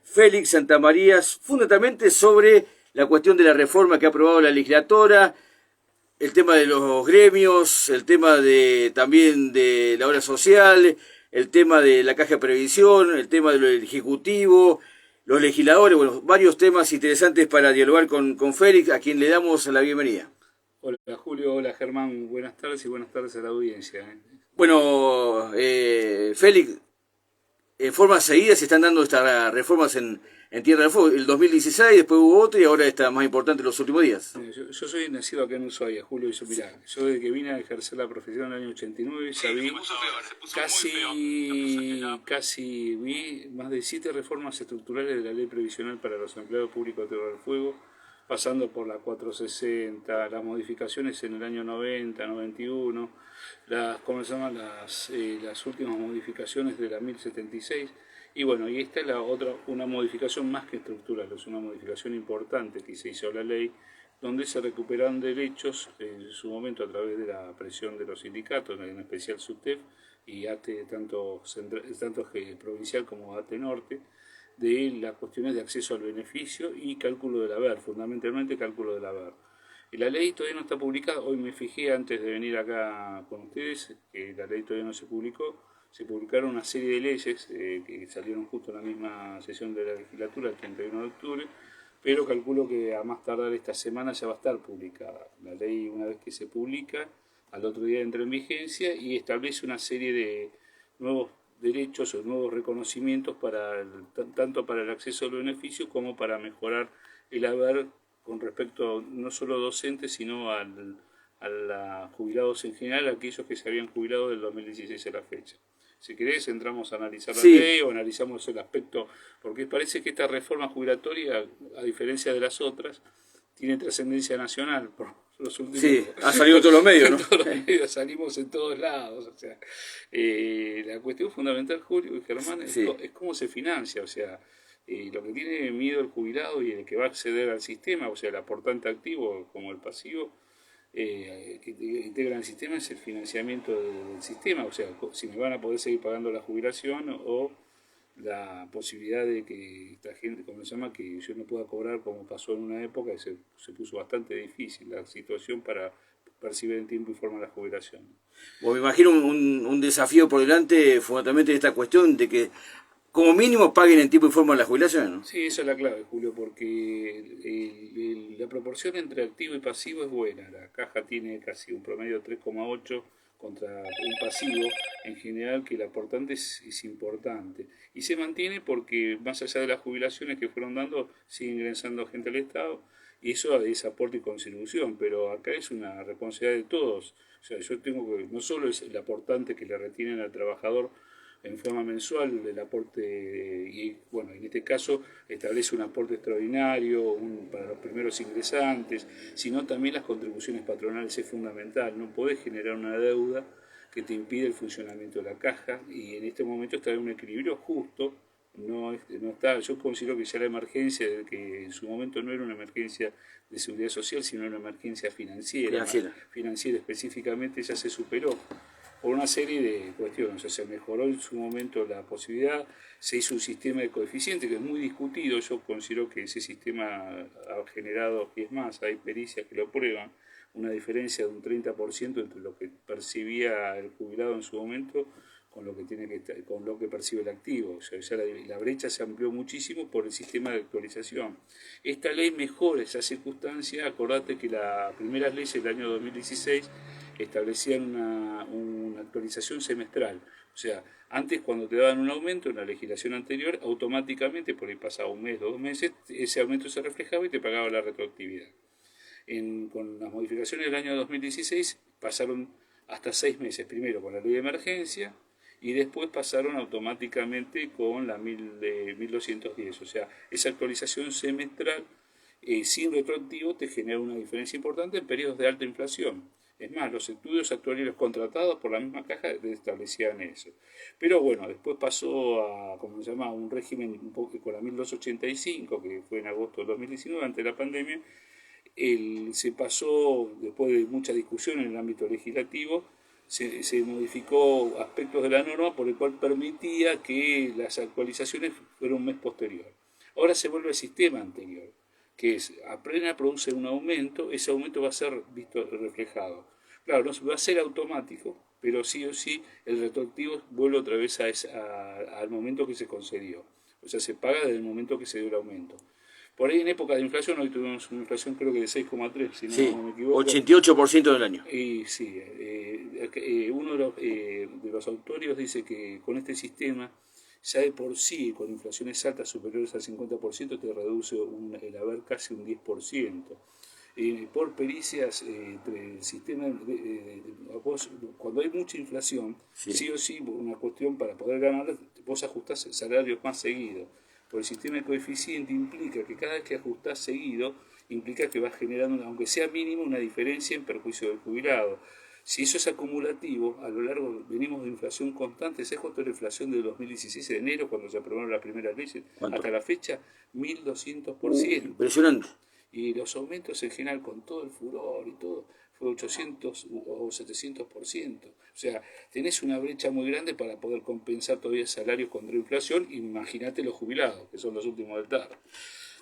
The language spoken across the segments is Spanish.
Félix Santamaría, fundamentalmente sobre la cuestión de la reforma que ha aprobado la legislatura, el tema de los gremios, el tema también de la obra social, el tema de la caja de previsión, el tema del ejecutivo, los legisladores, bueno, varios temas interesantes para dialogar con Félix, a quien le damos la bienvenida. Hola Julio, hola Germán, buenas tardes y buenas tardes a la audiencia. Bueno, Félix, en forma seguida se están dando estas reformas en Tierra del Fuego. El 2016, después hubo otro y ahora esta más importante en los últimos días. Yo soy nacido acá en Ushuaia, Julio, mirá, yo desde que vine a ejercer la profesión en el año 89 ya vi casi vi más de 7 reformas estructurales de la ley previsional para los empleados públicos de Tierra del Fuego, pasando por la 460, las modificaciones en el año 90, 91, ¿cómo se llaman? Las últimas modificaciones de la 1076. Y bueno, y esta es una modificación más que estructural, es una modificación importante que se hizo a la ley, donde se recuperan derechos en su momento a través de la presión de los sindicatos, en especial SUTEF y ATE, tanto provincial como ATE Norte, de las cuestiones de acceso al beneficio y cálculo del haber, fundamentalmente cálculo del haber. Y la ley todavía no está publicada, hoy me fijé antes de venir acá con ustedes que la ley todavía no se publicó. Se publicaron una serie de leyes que salieron justo en la misma sesión de la legislatura, el 31 de octubre, pero calculo que a más tardar esta semana ya va a estar publicada. La ley, una vez que se publica, al otro día entra en vigencia y establece una serie de nuevos derechos o nuevos reconocimientos tanto para el acceso al beneficio como para mejorar el haber con respecto no solo a docentes, sino a los jubilados en general, aquellos que se habían jubilado del 2016 a la fecha. Si querés, entramos a analizar la ley o analizamos el aspecto, porque parece que esta reforma jubilatoria, a diferencia de las otras, tiene trascendencia nacional por los últimos... Sí, ha salido en todos los medios, ¿no? En todos los medios, salimos en todos lados, o sea, la cuestión fundamental, Julio y Germán, es cómo se financia, o sea, lo que tiene miedo el jubilado y el que va a acceder al sistema, o sea, el aportante activo como el pasivo, que integran el sistema es el financiamiento del sistema, o sea, si me van a poder seguir pagando la jubilación o la posibilidad de que esta gente, como se llama, que yo no pueda cobrar como pasó en una época que se puso bastante difícil la situación para percibir en tiempo y forma la jubilación. Bueno, me imagino un desafío por delante, fundamentalmente esta cuestión de que como mínimo paguen en tiempo y forma la jubilación, ¿no? Sí, esa es la clave, Julio, porque la proporción entre activo y pasivo es buena. La caja tiene casi un promedio de 3,8 contra un pasivo, en general, que el aportante es importante. Y se mantiene porque, más allá de las jubilaciones que fueron dando, sigue ingresando gente al Estado, y eso es aporte y contribución, pero acá es una responsabilidad de todos. O sea, yo tengo que, no solo es el aportante que le retienen al trabajador en forma mensual del aporte, y bueno, en este caso establece un aporte extraordinario para los primeros ingresantes, sino también las contribuciones patronales es fundamental. No podés generar una deuda que te impide el funcionamiento de la caja, y en este momento está en un equilibrio justo. No está, yo considero que ya la emergencia, que en su momento no era una emergencia de seguridad social, sino una emergencia financiera específicamente, ya se superó por una serie de cuestiones. O sea, se mejoró en su momento la posibilidad, se hizo un sistema de coeficientes que es muy discutido. Yo considero que ese sistema ha generado, y es más, hay pericias que lo prueban, una diferencia de un 30% entre lo que percibía el jubilado en su momento con lo que percibe el activo. O sea, ya la brecha se amplió muchísimo por el sistema de actualización. Esta ley mejora esa circunstancia. Acordate que las primeras leyes del año 2016 establecían una actualización semestral. O sea, antes cuando te daban un aumento en la legislación anterior, automáticamente, por ahí pasaba un mes, 2 meses, ese aumento se reflejaba y te pagaba la retroactividad. Con las modificaciones del año 2016 pasaron hasta 6 meses, primero con la ley de emergencia, y después pasaron automáticamente con la 1210. O sea, esa actualización semestral sin retroactivo te genera una diferencia importante en periodos de alta inflación. Es más, los estudios actuariales contratados por la misma caja establecían eso. Pero bueno, después pasó a, como se llama, un régimen un poco con la 1285, que fue en agosto de 2019, ante la pandemia. Se pasó, después de mucha discusión en el ámbito legislativo, se modificó aspectos de la norma por el cual permitía que las actualizaciones fueran un mes posterior. Ahora se vuelve al sistema anterior, que es, apenas produce un aumento, ese aumento va a ser visto reflejado. Claro, no va a ser automático, pero sí o sí el retroactivo vuelve otra vez al momento que se concedió. O sea, se paga desde el momento que se dio el aumento. Por ahí en época de inflación, hoy tuvimos una inflación creo que de 6,3, si no me equivoco. 88% del año. Y sí, uno de los autores dice que con este sistema, ya de por sí, con inflaciones altas superiores al 50%, te reduce el haber casi un 10%. Por pericias entre el sistema, cuando hay mucha inflación, sí o sí, una cuestión para poder ganar, vos ajustás salarios más seguido. Por el sistema de coeficiente implica que cada vez que ajustás seguido, implica que vas generando, aunque sea mínimo, una diferencia en perjuicio del jubilado. Si eso es acumulativo, a lo largo venimos de inflación constante. ¿Sabes cuánto es la inflación del 2016 de enero, cuando se aprobaron las primeras leyes? Hasta la fecha, 1.200%. Impresionante. Y los aumentos en general, con todo el furor y todo, fue 800 o 700%. O sea, tenés una brecha muy grande para poder compensar todavía salarios contra la inflación. Imagínate los jubilados, que son los últimos del tarro.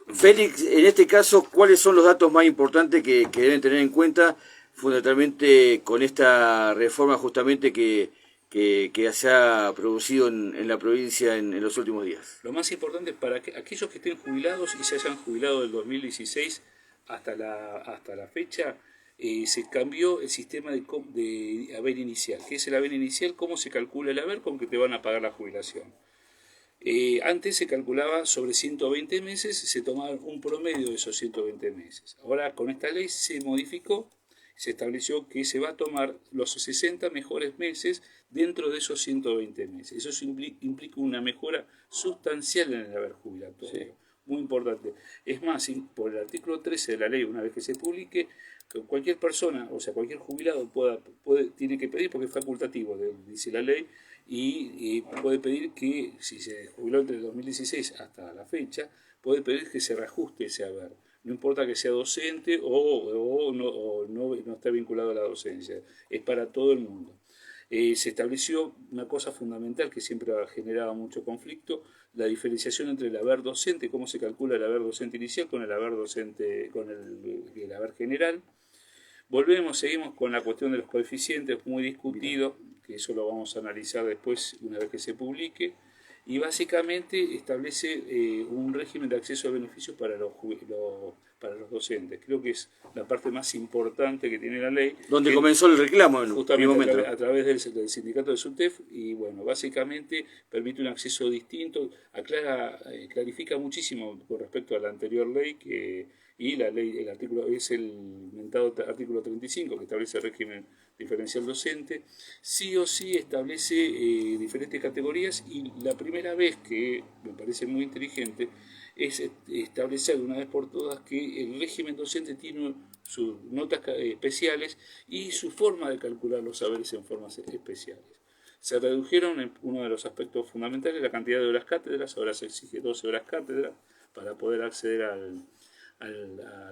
Félix, en este caso, ¿cuáles son los datos más importantes que deben tener en cuenta, fundamentalmente con esta reforma justamente que se ha producido en la provincia en los últimos días? Lo más importante es para aquellos que estén jubilados y se hayan jubilado del 2016 hasta la fecha, se cambió el sistema de haber inicial. ¿Qué es el haber inicial? ¿Cómo se calcula el haber con que te van a pagar la jubilación? Antes se calculaba sobre 120 meses, se tomaba un promedio de esos 120 meses. Ahora con esta ley se modificó, se estableció que se va a tomar los 60 mejores meses dentro de esos 120 meses. Eso implica una mejora sustancial en el haber jubilatorio. Sí. Muy importante. Es más, por el artículo 13 de la ley, una vez que se publique, que cualquier persona, o sea, cualquier jubilado tiene que pedir, porque es facultativo, dice la ley, y puede pedir que, si se jubiló entre el 2016 hasta la fecha, puede pedir que se reajuste ese haber. No importa que sea docente o no esté vinculado a la docencia, es para todo el mundo. Se estableció una cosa fundamental que siempre ha generado mucho conflicto, la diferenciación entre el haber docente, cómo se calcula el haber docente inicial con el haber docente, con el haber general. Seguimos con la cuestión de los coeficientes, muy discutido, que eso lo vamos a analizar después una vez que se publique, y básicamente establece un régimen de acceso a beneficios para los docentes. Creo que es la parte más importante que tiene la ley. Donde comenzó el reclamo en justamente un momento. A través del sindicato de SUTEF, y bueno, básicamente permite un acceso distinto, clarifica muchísimo con respecto a la anterior ley, y la ley, el artículo es el mentado artículo 35, que establece el régimen diferencial docente. Sí o sí establece diferentes categorías, y la primera vez, que me parece muy inteligente, es establecer de una vez por todas que el régimen docente tiene sus notas especiales y su forma de calcular los saberes en formas especiales. Se redujeron en uno de los aspectos fundamentales la cantidad de horas cátedras. Ahora se exige 12 horas cátedra para poder acceder al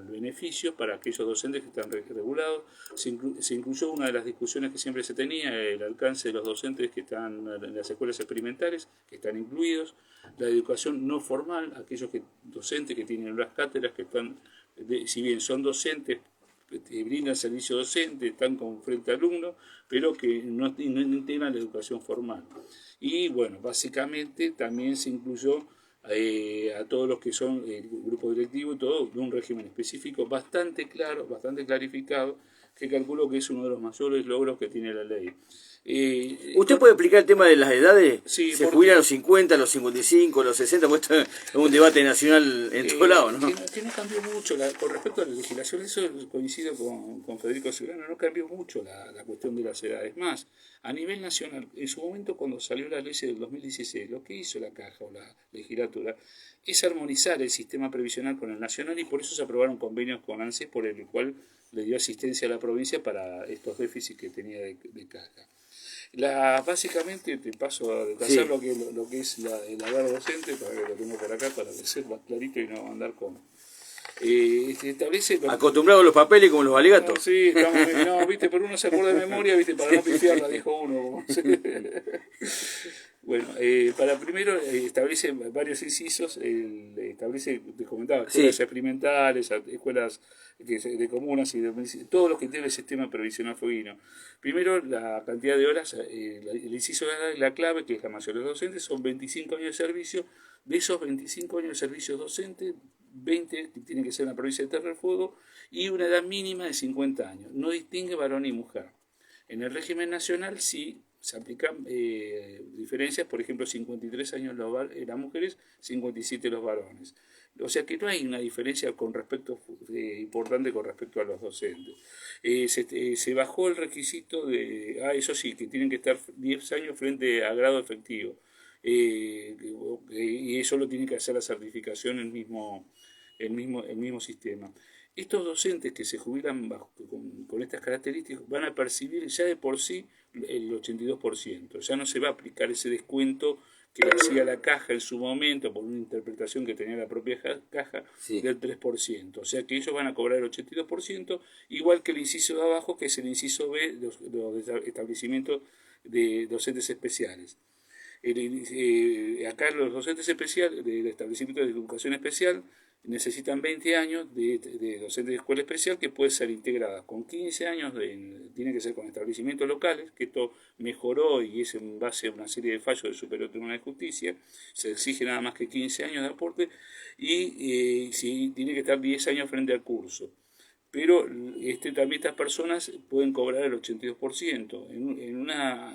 beneficio para aquellos docentes que están regulados. Se incluyó una de las discusiones que siempre se tenía, el alcance de los docentes que están en las escuelas experimentales, que están incluidos, la educación no formal, aquellos docentes que tienen horas cátedras, que están, si bien son docentes, brindan servicio docente, están con frente a alumnos, pero que no integran la educación formal. Y bueno, básicamente también se incluyó a todos los que son el grupo directivo y todo, de un régimen específico bastante claro, bastante clarificado, que calculo que es uno de los mayores logros que tiene la ley. ¿Usted puede explicar el tema de las edades? Sí, ¿Se jubilan a los 50, a los 55, a los 60? Pues esto es un debate nacional en todos lados, ¿no? Que no cambió mucho con respecto a la legislación. Eso coincido con Federico Ciurano, no cambió mucho la cuestión de las edades. Más, a nivel nacional, en su momento cuando salió la ley del 2016, lo que hizo la Caja o la legislatura es armonizar el sistema previsional con el nacional, y por eso se aprobaron convenios con ANSES, por el cual le dio asistencia a la provincia para estos déficits que tenía de Caja. Básicamente te paso a detallar lo que es el haber docente, para que lo tengo por acá, para que sea más clarito y no andar con... establece... ¿Acostumbrado a los papeles como los alegatos? No, sí, viste, pero uno se acuerda de memoria, viste, para no pifiarla, dijo uno. Bueno, para primero establece varios incisos establece, te comentaba, Sí. escuelas experimentales, escuelas de comunas y de todos los que tienen el sistema previsional fueguino. Primero, la cantidad de horas, el inciso de la clave, que es la mayoría de los docentes, son 25 años de servicio. De esos 25 años de servicio docente, 20 tienen que ser en la provincia de Tierra del Fuego y una edad mínima de 50 años. No distingue varón y mujer. En el régimen nacional sí se aplican diferencias, por ejemplo, 53 años las mujeres, 57 los varones. O sea que no hay una diferencia importante con respecto a los docentes. Se bajó el requisito de, eso sí, que tienen que estar 10 años frente a grado efectivo. Y eso lo tiene que hacer la certificación el mismo sistema. Estos docentes que se jubilan con estas características van a percibir ya de por sí el 82%. Ya no se va a aplicar ese descuento que le hacía la caja en su momento por una interpretación que tenía la propia caja del 3%. O sea que ellos van a cobrar el 82%, igual que el inciso de abajo, que es el inciso B de los establecimientos de docentes especiales. Acá los docentes especiales del establecimiento de educación especial necesitan 20 años de docente de escuela especial, que puede ser integrada con 15 años, tiene que ser con establecimientos locales, que esto mejoró y es en base a una serie de fallos del Superior Tribunal de Justicia. Se exige nada más que 15 años de aporte y tiene que estar 10 años frente al curso. Pero también estas personas pueden cobrar el 82%.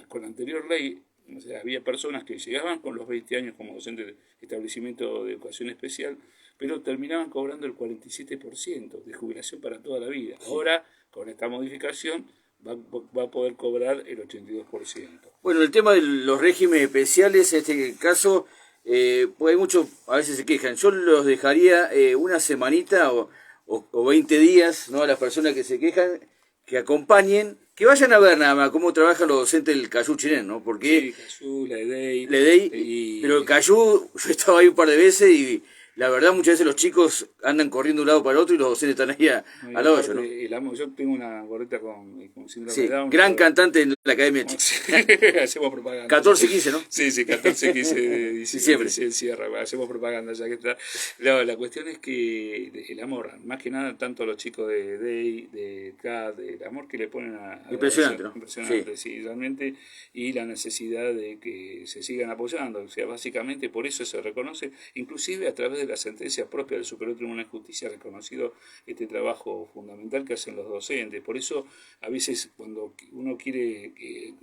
Con la anterior ley, o sea, había personas que llegaban con los 20 años como docentes de establecimiento de educación especial, pero terminaban cobrando el 47% de jubilación para toda la vida. Ahora, con esta modificación, va a poder cobrar el 82%. Bueno, el tema de los regímenes especiales, en este caso, pues hay muchos, a veces se quejan. Yo los dejaría una semanita o 20 días, ¿no? A las personas que se quejan, que acompañen, que vayan a ver nada más cómo trabajan los docentes del Cayú chileno, ¿no? Porque sí, Cayú, la EDEI, pero el Cayú, yo estaba ahí un par de veces y la verdad muchas veces los chicos andan corriendo de un lado para el otro y los docentes están ahí al hoyo, ¿no? Yo tengo una gorrita con síndrome sí, de Down. gran cantante en la Academia de Chico. Hacemos propaganda. 14 15, ¿no? Sí, 14 15 de diciembre. Se encierra, hacemos propaganda ya que está. La cuestión es que el amor, más que nada, tanto a los chicos de DEI, de CAD, el amor que le ponen a impresionante, ¿no? Impresionante, sí, realmente, y la necesidad de que se sigan apoyando. O sea, básicamente por eso se reconoce, inclusive a través de la sentencia propia del Superior Tribunal de Justicia, ha reconocido este trabajo fundamental que hacen los docentes. Por eso, a veces, cuando uno quiere,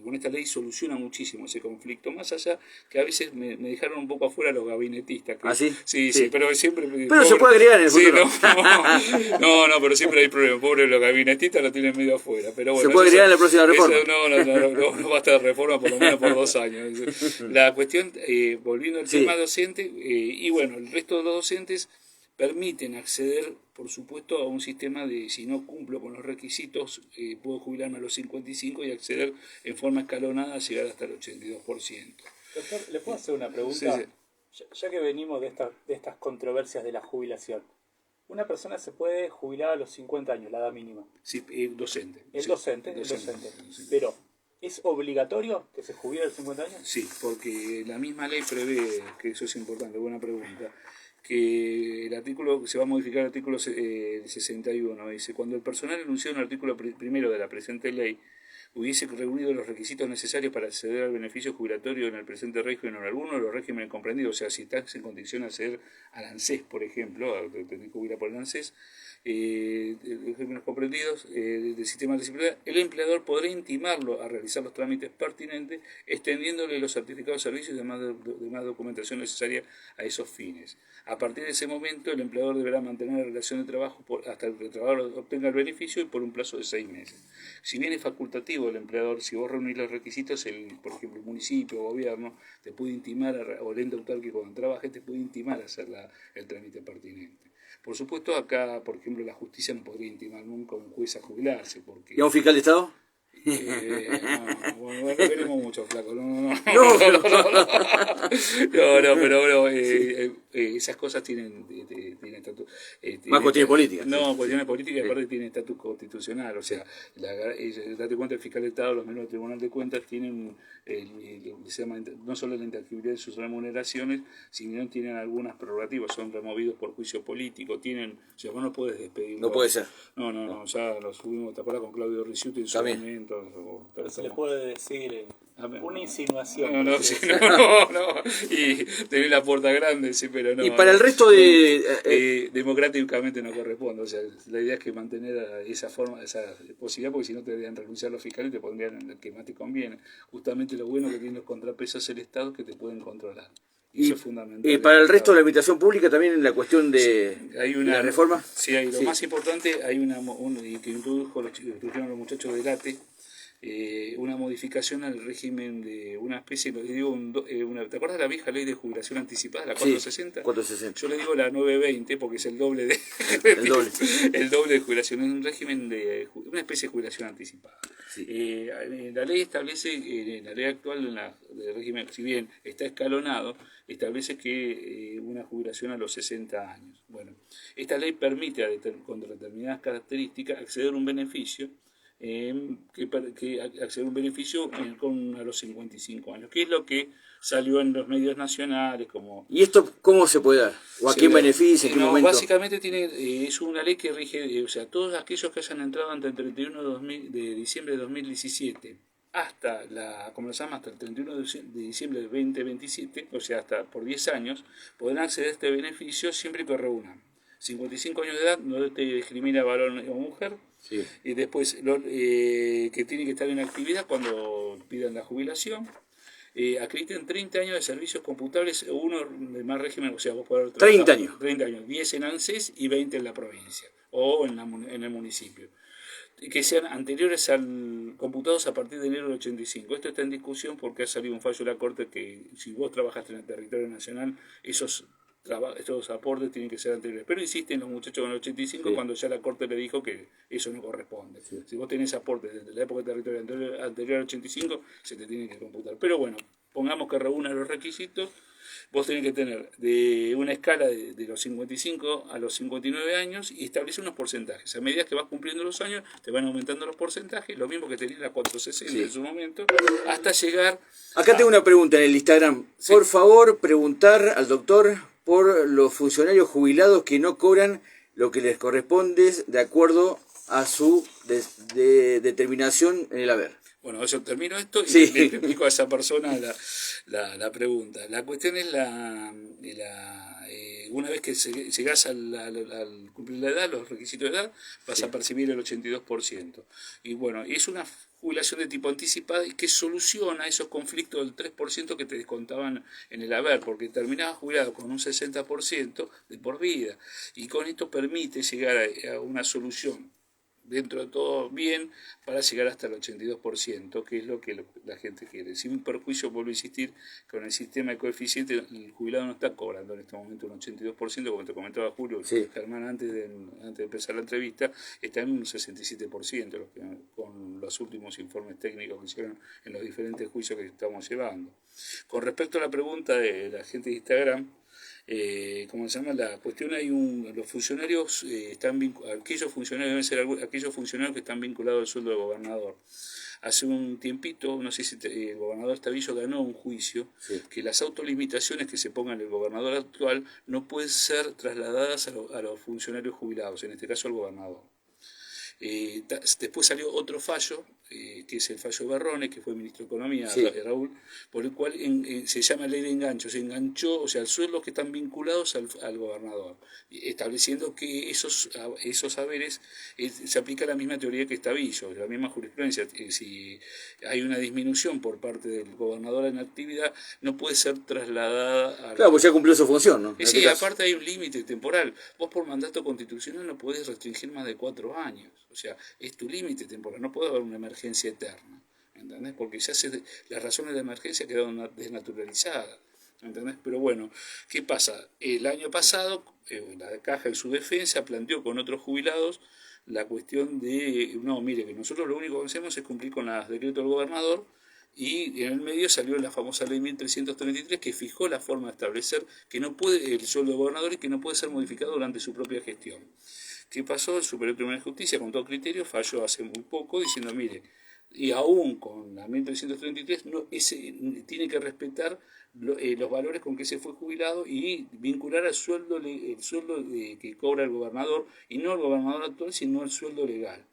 con esta ley soluciona muchísimo ese conflicto, más allá que a veces me dejaron un poco afuera los gabinetistas. Que, ¿Ah, sí? Sí, pero siempre... Pero se puede agregar en el futuro. No, pero siempre hay problemas. Pobre, los gabinetistas lo tienen medio afuera. Pero bueno, se puede agregar en la próxima reforma. No va a estar reforma por lo menos por 2 años. La cuestión, volviendo al tema docente, y bueno, el resto de los docentes permiten acceder, por supuesto, a un sistema de, si no cumplo con los requisitos, puedo jubilarme a los 55 y acceder en forma escalonada a llegar hasta el 82%. Doctor, ¿le puedo hacer una pregunta? Sí. Ya que venimos de estas controversias de la jubilación, ¿una persona se puede jubilar a los 50 años, la edad mínima? Sí, docente. El docente. Pero, ¿es obligatorio que se jubile a los 50 años? Sí, porque la misma ley prevé, que eso es importante, buena pregunta, que el artículo, se va a modificar el artículo 61, dice, cuando el personal enunciado en el artículo primero de la presente ley hubiese reunido los requisitos necesarios para acceder al beneficio jubilatorio en el presente régimen o en alguno de los regímenes comprendidos, o sea, si estás en condición de acceder al ANSES, por ejemplo, tener que jubilar por el ANSES, los regímenes comprendidos del sistema disciplinario, el empleador podrá intimarlo a realizar los trámites pertinentes, extendiéndole los certificados de servicios y demás documentación necesaria a esos fines. A partir de ese momento, el empleador deberá mantener la relación de trabajo hasta que el trabajador obtenga el beneficio y por un plazo de 6 meses. Si bien es facultativo el empleador, si vos reunís los requisitos, por ejemplo, el municipio o gobierno te puede intimar, o el ente autor que cuando trabajes te puede intimar a hacer el trámite pertinente. Por supuesto, acá, por ejemplo, la justicia no podría intimar nunca a un juez a jubilarse. Porque, ¿y a un fiscal de Estado? Bueno, no queremos mucho, flaco. No, pero bueno, esas cosas tienen estatus. Más cuestiones políticas. No, Sí, cuestiones políticas, sí. aparte tienen estatus constitucional. O sea, date cuenta, el fiscal de Estado, los miembros del Tribunal de Cuentas tienen se llama, no solo la intactibilidad de sus remuneraciones, sino tienen algunas prerrogativas, son removidos por juicio político, o sea, vos no puedes despedirlo. No puede ser. No, ya lo subimos, ¿te acuerdas con Claudio Ricciuti en su momento? Pero se le puede decir una insinuación. No, y tener la puerta grande, sí, pero no. Y para el resto democráticamente no corresponde, o sea, la idea es que mantener esa forma, esa posibilidad, porque si no te deberían renunciar los fiscales y te pondrían en el que más te conviene. Justamente lo bueno que tiene los contrapesos el Estado es que te pueden controlar. Y eso es fundamental. Y para el resto de la administración pública también en la cuestión de la reforma. Sí, lo más importante, hay que introdujeron los muchachos del ATE, una modificación al régimen de una especie, ¿te acuerdas de la vieja ley de jubilación anticipada, la 460? Sí, 460. Yo le digo la 920 porque es el doble de el doble de jubilación, es un régimen de una especie de jubilación anticipada. Sí. La ley establece, la ley actual del régimen, si bien está escalonado, establece que una jubilación a los 60 años. Bueno, esta ley permite, con determinadas características, acceder a un beneficio, acceder a un beneficio a los 55 años, que es lo que salió en los medios nacionales. ¿Y esto cómo se puede dar? ¿O a quién beneficia? ¿En qué momento? Básicamente es una ley que rige, o sea, todos aquellos que hayan entrado entre el 31 de diciembre de 2017 hasta hasta el 31 de diciembre del 2027, o sea, hasta por 10 años, podrán acceder a este beneficio siempre que reúnan 55 años de edad, no te discrimina varón o mujer. Sí. Y después que tienen que estar en actividad cuando pidan la jubilación, acrediten 30 años de servicios computables, uno de más régimen, o sea, vos podés 30 años. 30 años, 10 en ANSES y 20 en la provincia o en el municipio, que sean anteriores computados a partir de enero del 85. Esto está en discusión porque ha salido un fallo de la Corte que si vos trabajaste en el territorio nacional, estos aportes tienen que ser anteriores. Pero insisten los muchachos con el 85 cuando ya la Corte le dijo que eso no corresponde. Sí. Si vos tenés aportes desde la época del territorio anterior al 85, se te tienen que computar. Pero bueno, pongamos que reúnan los requisitos. Vos tenés que tener de una escala de los 55 a los 59 años y establecer unos porcentajes. A medida que vas cumpliendo los años, te van aumentando los porcentajes, lo mismo que tenía la 460 en su momento, hasta llegar... Acá tengo una pregunta en el Instagram. Sí. Por favor, preguntar al doctor por los funcionarios jubilados que no cobran lo que les corresponde de acuerdo a su determinación en el haber. Bueno, yo termino esto y le explico a esa persona la pregunta. La cuestión es una vez que llegás al cumplir la edad, los requisitos de edad, vas a percibir el 82%. Y bueno, es una jubilación de tipo anticipada y que soluciona esos conflictos del 3% que te descontaban en el haber, porque terminabas jubilado con un 60% de por vida. Y con esto permite llegar a una solución dentro de todo bien, para llegar hasta el 82%, que es lo que la gente quiere. Sin perjuicio, vuelvo a insistir, con el sistema de coeficiente, el jubilado no está cobrando en este momento un 82%, como te comentaba Julio, Germán, antes de empezar la entrevista, está en un 67%, con los últimos informes técnicos que hicieron en los diferentes juicios que estamos llevando. Con respecto a la pregunta de la gente de Instagram, ¿cómo se llama? La cuestión los funcionarios aquellos funcionarios deben ser aquellos funcionarios que están vinculados al sueldo del gobernador. Hace un tiempito, no sé si el gobernador Estavillo ganó un juicio que las autolimitaciones que se pongan el gobernador actual no pueden ser trasladadas a los funcionarios jubilados, en este caso al gobernador. Después salió otro fallo, que es el fallo de Berrone, que fue ministro de Economía, Raúl, por el cual se llama ley de engancho. Se enganchó, o sea, al sueldo que están vinculados al gobernador, estableciendo que esos haberes se aplica la misma teoría que Estavillo, la misma jurisprudencia. Si hay una disminución por parte del gobernador en actividad, no puede ser trasladada a... Claro, pues ya cumplió su función, ¿no? Sí, aparte hay un límite temporal. Vos por mandato constitucional no podés restringir más de 4 años. O sea, es tu límite temporal, no puede haber una emergencia eterna, ¿entendés? Porque ya las razones de emergencia quedaron desnaturalizadas, ¿entendés? Pero bueno, ¿qué pasa? El año pasado, la Caja en su defensa planteó con otros jubilados la cuestión de, no, mire, que nosotros lo único que hacemos es cumplir con los decretos del gobernador, y en el medio salió la famosa ley 1333 que fijó la forma de establecer que no puede el sueldo del gobernador y que no puede ser modificado durante su propia gestión. ¿Qué pasó? El Superior Tribunal de Justicia, con todo criterio, falló hace muy poco diciendo, mire, y aún con la 1333 tiene que respetar los valores con que se fue jubilado y vincular al sueldo, el sueldo que cobra el gobernador, y no el gobernador actual, sino el sueldo legal.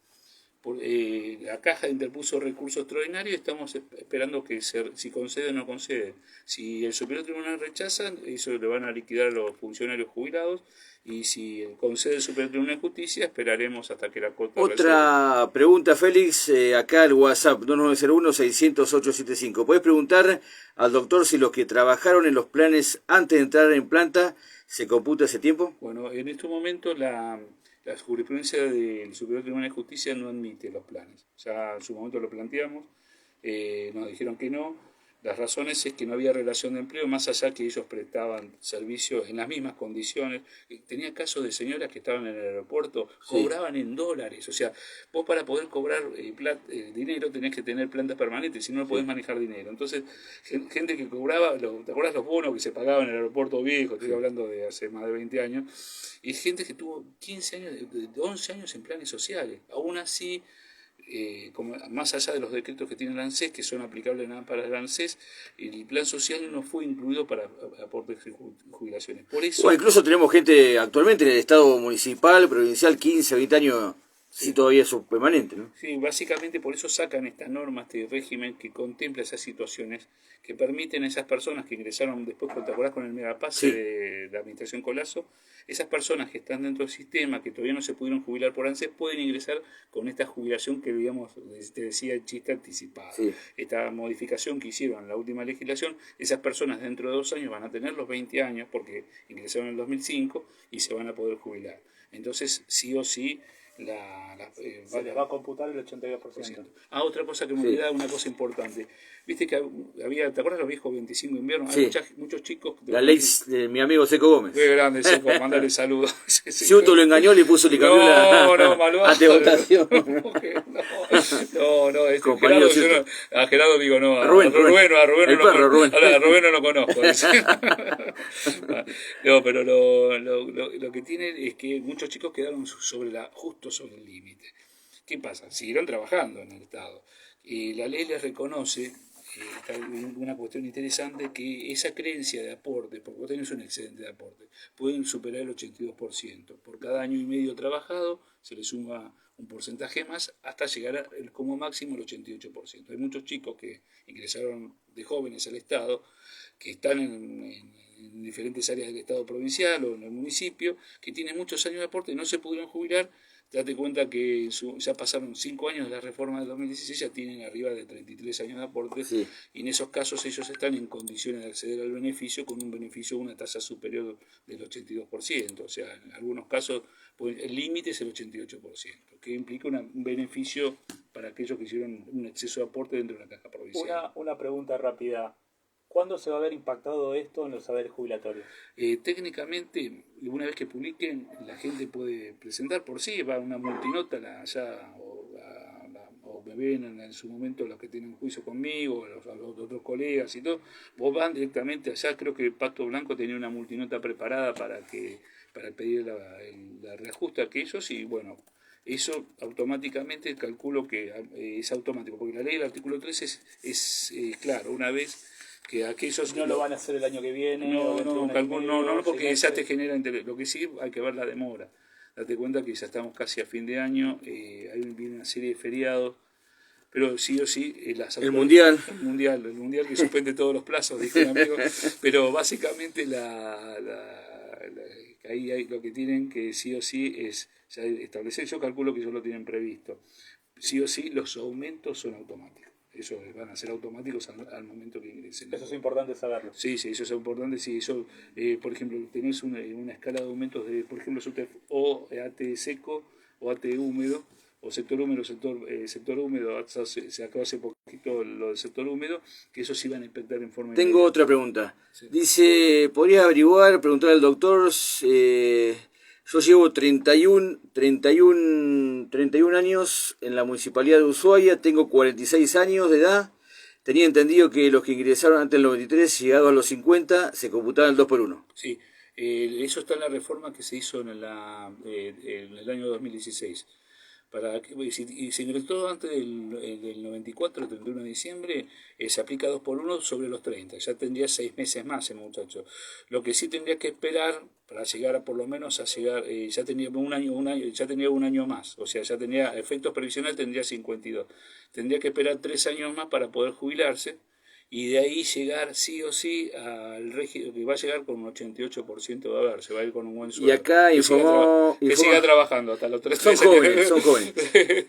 La Caja interpuso recurso extraordinario y estamos esperando que si concede o no concede. Si el Superior Tribunal rechaza, eso le van a liquidar a los funcionarios jubilados, y si concede el Superior Tribunal de Justicia, esperaremos hasta que la Corte Otra pregunta, Félix, acá al WhatsApp 2901-600-875. ¿Puedes preguntar al doctor si los que trabajaron en los planes antes de entrar en planta se computa ese tiempo? Bueno, en este momento la jurisprudencia del Superior Tribunal de Justicia no admite los planes. Ya en su momento lo planteamos, nos dijeron que no. Las razones es que no había relación de empleo, más allá que ellos prestaban servicios en las mismas condiciones. Tenía casos de señoras que estaban en el aeropuerto, cobraban en dólares. O sea, vos para poder cobrar dinero tenés que tener plantas permanentes, si no, no podés manejar dinero. Entonces, gente que cobraba, ¿te acuerdas los bonos que se pagaban en el aeropuerto viejo? Estoy hablando de hace más de 20 años. Y gente que tuvo 15 años, 11 años en planes sociales. Aún así, como más allá de los decretos que tiene el ANSES, que son aplicables nada para el ANSES, el plan social no fue incluido para aportes y jubilaciones. Por eso, o incluso tenemos gente actualmente en el estado municipal, provincial, 15, 20 años, sí, todavía es permanente, ¿no? Sí, básicamente por eso sacan esta norma, este régimen que contempla esas situaciones, que permiten a esas personas que ingresaron después, ¿te acordás con el megapase de la administración Colazo? Esas personas que están dentro del sistema, que todavía no se pudieron jubilar por ANSES, pueden ingresar con esta jubilación que, digamos, te decía el chiste, anticipada. Sí. Esta modificación que hicieron en la última legislación, esas personas dentro de 2 años van a tener los 20 años, porque ingresaron en el 2005, y se van a poder jubilar. Entonces, sí o sí, se les va a computar el 82%. Otra cosa que me olvidaba, una cosa importante. Viste que había, ¿te acuerdas los viejos 25 de invierno? Sí. Hay muchos chicos. La ley de mi amigo Seco Gómez. Qué grande, Seco, mandarle saludos. Si Uto lo engañó, le puso, le cambió la antevotación. No, es Compañero Gerardo, a Gerardo digo no, a Rubén no lo conozco. No, pero lo que tiene es que muchos chicos quedaron justo sobre el límite. ¿Qué pasa? Siguieron trabajando en el Estado. Y la ley les reconoce, una cuestión interesante, que esa creencia de aporte, porque vos tenés un excedente de aporte, pueden superar el 82%. Por cada año y medio trabajado se le suma un porcentaje más hasta llegar como máximo al 88%. Hay muchos chicos que ingresaron de jóvenes al Estado, que están en diferentes áreas del Estado provincial o en el municipio, que tienen muchos años de aporte y no se pudieron jubilar. Date cuenta que ya pasaron 5 años de la reforma del 2016, ya tienen arriba de 33 años de aporte, y en esos casos ellos están en condiciones de acceder al beneficio con un beneficio de una tasa superior del 82%. O sea, en algunos casos el límite es el 88%, que implica un beneficio para aquellos que hicieron un exceso de aporte dentro de la caja provincial. Una pregunta rápida. ¿Cuándo se va a ver impactado esto en los saberes jubilatorios? Técnicamente, una vez que publiquen, la gente puede presentar por sí, va una multinota o me ven en su momento los que tienen juicio conmigo, a los otros colegas y todo, vos van directamente allá. Creo que el Pacto Blanco tenía una multinota preparada para pedir la reajuste a aquellos, y bueno, eso automáticamente calculo que es automático, porque la ley del artículo 3 es claro, una vez que aquellos no lo van a hacer el año que viene. No, porque ya te genera interés. Lo que sí hay que ver la demora. Date cuenta que ya estamos casi a fin de año, viene una serie de feriados, pero sí o sí el mundial que suspende todos los plazos, dijo un amigo. Pero básicamente ahí lo que tienen que sí o sí es ya establecer. Yo calculo que ellos lo tienen previsto. Sí o sí los aumentos son automáticos. Eso van a ser automáticos al momento que ingresen. Eso es importante saberlo. Sí, eso es importante. Sí, eso, por ejemplo, tenés una escala de aumentos de, por ejemplo, o AT seco, o AT húmedo, o sector húmedo, sector húmedo. Se acabó hace poquito lo del sector húmedo, que eso sí van a impactar en forma. Tengo otra pregunta. Sí. Dice, ¿podría preguntar al doctor Yo llevo 31 años en la Municipalidad de Ushuaia, tengo 46 años de edad. Tenía entendido que los que ingresaron antes del 93, llegados a los 50, se computaban el 2 por 1. Sí, eso está en la reforma que se hizo en en el año 2016. Y se ingresó antes del 94, el 31 de diciembre, se aplica 2 por 1 sobre los 30. Ya tendría 6 meses más el muchacho. Lo que sí tendría que esperar para llegar a por lo menos a llegar, ya tenía ya tenía un año más. O sea, ya tenía efectos previsionales, tendría 52. Tendría que esperar 3 años más para poder jubilarse. Y de ahí llegar sí o sí al régimen, que va a llegar con un 88% de haber, se va a ir con un buen sueldo. Y acá que siga trabajando hasta los 3 Son jóvenes, son jóvenes.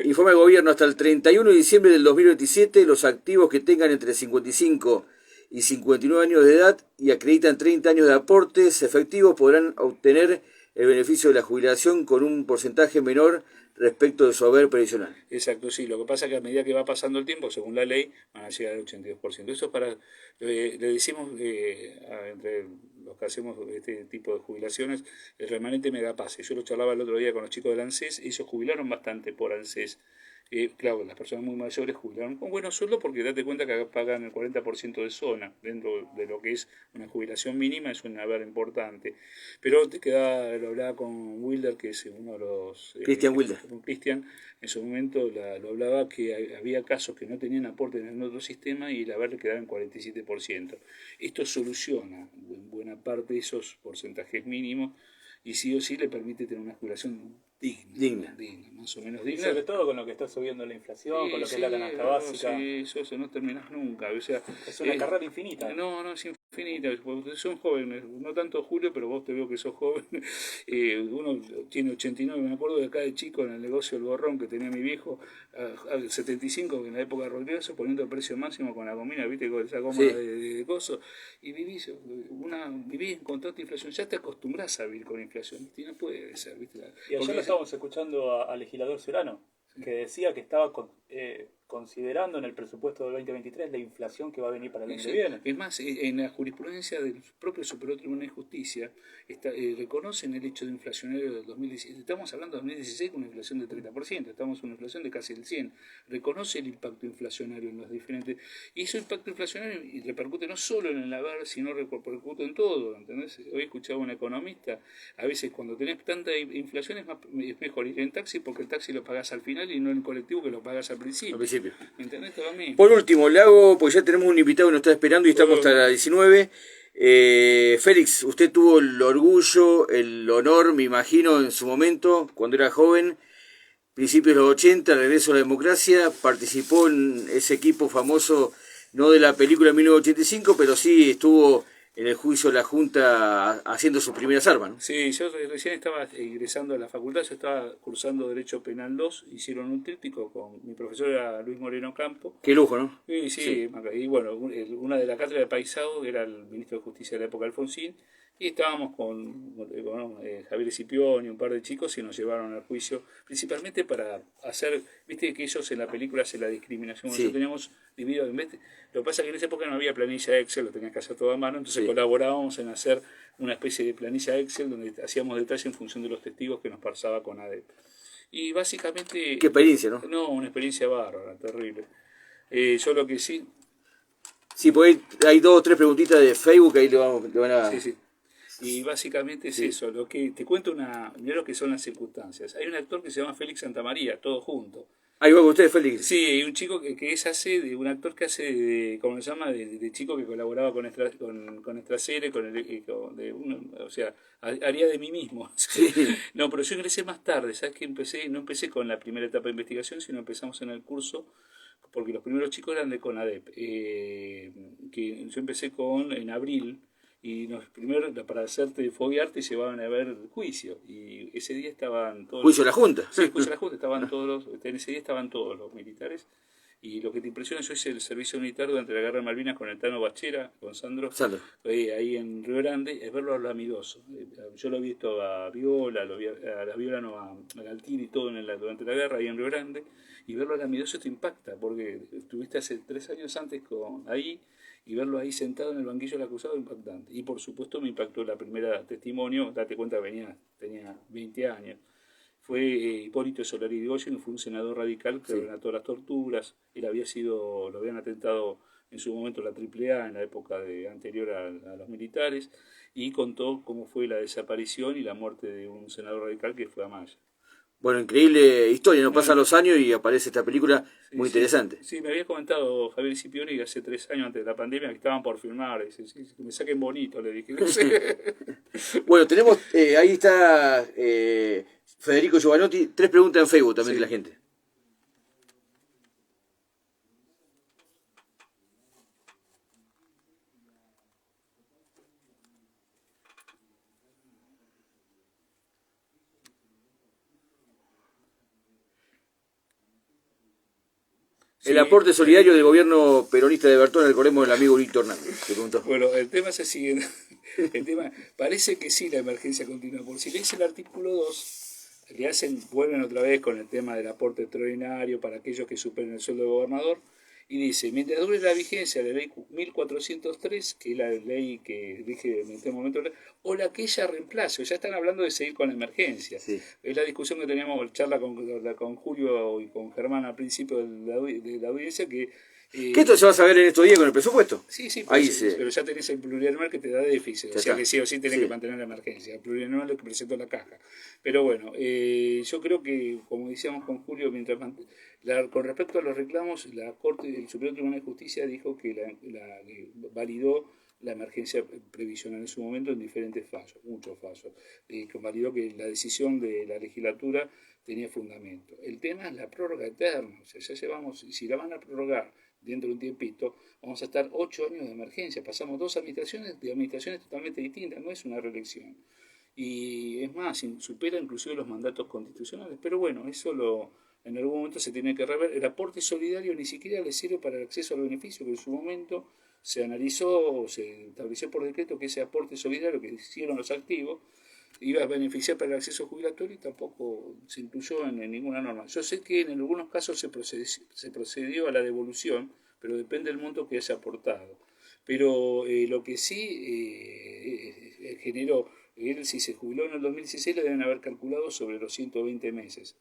Informa el gobierno hasta el 31 de diciembre del 2027, los activos que tengan entre 55 y 59 años de edad y acreditan 30 años de aportes efectivos podrán obtener el beneficio de la jubilación con un porcentaje menor respecto de su haber previsional. Exacto, sí. Lo que pasa es que a medida que va pasando el tiempo, según la ley, van a llegar al 82%. Eso es para, le decimos entre los que hacemos este tipo de jubilaciones, el remanente me da pase. Yo lo charlaba el otro día con los chicos del ANSES, ellos jubilaron bastante por ANSES. Claro, las personas muy mayores jubilaron con buenos sueldos porque date cuenta que pagan el 40% de zona dentro de lo que es una jubilación mínima, es un haber importante. Pero te queda, lo hablaba con Wilder, que es uno de los... Cristian Wilder. Cristian, en su momento lo hablaba que había casos que no tenían aporte en el otro sistema y el haber le quedaba en 47%. Esto soluciona en buena parte esos porcentajes mínimos y sí o sí le permite tener una jubilación digna, más o menos digna. Sobre todo con lo que está subiendo la inflación, con lo que es la canasta básica. Sí, eso no terminas nunca. O sea, es una carrera infinita. No, es infinita. Son jóvenes, no tanto Julio, pero vos te veo que sos joven. Uno tiene 89, me acuerdo de acá de chico en el negocio del Gorrón que tenía mi viejo, al 75, en la época de Rodríguez, poniendo el precio máximo con la gomina, viste, con esa goma de coso. Y vivís en constante inflación. Ya te acostumbrás a vivir con inflación. Y no puede ser, viste. Y ayer lo estábamos escuchando al legislador Serrano, que decía que estaba considerando en el presupuesto del 2023 la inflación que va a venir para el año que viene. Es más, en la jurisprudencia del propio Superior Tribunal de Justicia reconocen el hecho de inflacionario del 2017. Estamos hablando de 2016 con una inflación de 30%, estamos en una inflación de casi el 100%. Reconoce el impacto inflacionario en los diferentes... Y ese impacto inflacionario repercute no solo en el haber, sino repercute en todo, ¿entendés? Hoy escuchaba a un economista, a veces cuando tenés tanta inflación es mejor ir en taxi porque el taxi lo pagás al final y no en el colectivo que lo pagás al principio. ¿Entendés? Todo a mí. Por último, le hago, pues ya tenemos un invitado que nos está esperando y estamos hasta las 19. Félix, usted tuvo el orgullo, el honor, me imagino, en su momento, cuando era joven, principios de los 80, regreso a la democracia, participó en ese equipo famoso, no de la película 1985, pero sí estuvo en el juicio de la Junta haciendo sus primeras armas, ¿no? Sí, yo recién estaba ingresando a la facultad, yo estaba cursando Derecho Penal 2, hicieron un tríptico con mi profesor era Luis Moreno Campo. Qué lujo, ¿no? Sí. Y bueno, una de la cátedra de Paisado era el ministro de Justicia de la época, Alfonsín, y estábamos con Javier Escipión y un par de chicos y nos llevaron al juicio, principalmente para hacer, viste que ellos en la película hacen la discriminación, nosotros teníamos dividido en vez de, lo que pasa es que en esa época no había planilla Excel, lo tenías que hacer todo a mano, entonces colaborábamos en hacer una especie de planilla Excel donde hacíamos detalle en función de los testigos que nos pasaba con ADEP. Y básicamente... Qué experiencia, ¿no? No, una experiencia bárbara, terrible. Yo lo que sí... Sí, pues hay 2 o 3 preguntitas de Facebook, ahí le van a... Sí. Y básicamente es eso, lo que te cuento mirá lo que son las circunstancias. Hay un actor que se llama Félix Santamaría, todo junto. Ahí va con usted, Félix. Sí, hay un chico un actor que hace de, ¿cómo se llama? De chico que colaboraba con nuestra serie, o sea, haría de mí mismo. Sí. No, pero yo ingresé más tarde, ¿sabes qué? No empecé con la primera etapa de investigación, sino empezamos en el curso, porque los primeros chicos eran de CONADEP, que yo empecé en abril, y primero para hacerte foguearte llevaban a ver el juicio y ese día estaban todos ¿Juicio de la Junta? Sí, juicio de la Junta, en ese día estaban todos los militares y lo que te impresiona, yo hice el servicio militar durante la guerra de Malvinas con el Tano Bachera, con Sandro. Ahí en Río Grande, es verlo a lo amigoso. Yo lo he visto a Viola, a Galtieri y todo durante la guerra ahí en Río Grande, y verlo a lo amigoso te impacta porque estuviste hace 3 años antes ahí. y verlo ahí sentado en el banquillo del acusado impactante. Y por supuesto me impactó la primera testimonio, date cuenta tenía 20 años. Fue Hipólito Solari Yrigoyen, fue un senador radical que relató las torturas. Él lo habían atentado en su momento la AAA en la época anterior a los militares, y contó cómo fue la desaparición y la muerte de un senador radical que fue Amaya. Bueno, increíble historia, no pasan los años y aparece esta película muy interesante. Sí, me había comentado Javier Scipioni que hace 3 años antes de la pandemia que estaban por filmar. Dice, sí, que me saquen bonito, le dije. No sé. Bueno, tenemos, ahí está Federico Giovanotti, 3 preguntas en Facebook también de la gente. El aporte solidario del gobierno peronista de Bertone, recordemos el amigo Víctor Hernández, que preguntó. Bueno, el tema es el siguiente. Parece que sí la emergencia continúa. Por si lees el artículo 2, vuelven otra vez con el tema del aporte extraordinario para aquellos que superen el sueldo del gobernador, y dice, mientras dure la vigencia de la ley 1403, que es la ley que dije en este momento, o la que ella reemplace, ya están hablando de seguir con la emergencia. Sí. Es la discusión que teníamos, charla con Julio y con Germán al principio de la audiencia, que esto se va a saber en estos días con el presupuesto. Sí, ahí pero ya tenés el plurianual que te da déficit, o sea que sí o sí tenés que mantener la emergencia. El plurianual es lo que presentó la caja. Pero bueno, yo creo que, como decíamos con Julio, con respecto a los reclamos, la Corte del Superior Tribunal de Justicia dijo que validó la emergencia previsional en su momento en diferentes fallos, muchos fallos, que validó que la decisión de la legislatura tenía fundamento. El tema es la prórroga eterna, o sea, ya llevamos, si la van a prorrogar dentro de un tiempito, vamos a estar 8 años de emergencia, pasamos 2 administraciones totalmente distintas, no es una reelección. Y es más, supera inclusive los mandatos constitucionales, pero bueno, en algún momento se tiene que rever. El aporte solidario ni siquiera le sirve para el acceso al beneficio, que en su momento se analizó, se estableció por decreto que ese aporte solidario que hicieron los activos iba a beneficiar para el acceso jubilatorio y tampoco se incluyó en ninguna norma. Yo sé que en algunos casos se procedió a la devolución, pero depende del monto que haya aportado. Pero lo que sí generó, él si se jubiló en el 2016 le deben haber calculado sobre los 120 meses.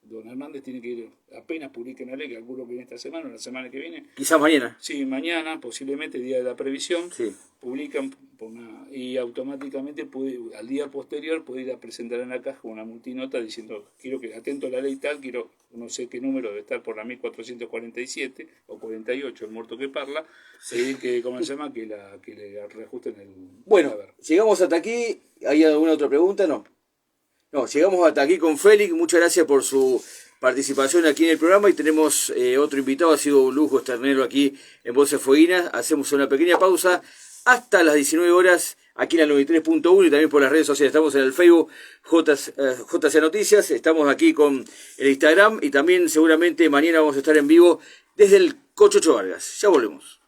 Don Hernández tiene que ir, apenas publiquen la ley, calculo que en esta semana o la semana que viene. Quizás mañana. Sí, mañana, posiblemente, día de la previsión, sí. Publican y automáticamente al día posterior puede ir a presentar en la caja una multinota diciendo, quiero que, atento a la ley tal, no sé qué número debe estar por la 1447 o 48, el muerto que parla, sí. Que le reajusten el... Bueno, llegamos hasta aquí. ¿Hay alguna otra pregunta? No, llegamos hasta aquí con Félix. Muchas gracias por su participación aquí en el programa y tenemos otro invitado. Ha sido un lujo tenerlo aquí en Voces Fueguinas. Hacemos una pequeña pausa hasta las 19 horas aquí en la 93.1 y también por las redes sociales. Estamos en el Facebook JC Noticias, estamos aquí con el Instagram y también seguramente mañana vamos a estar en vivo desde el Cocho Vargas. Ya volvemos.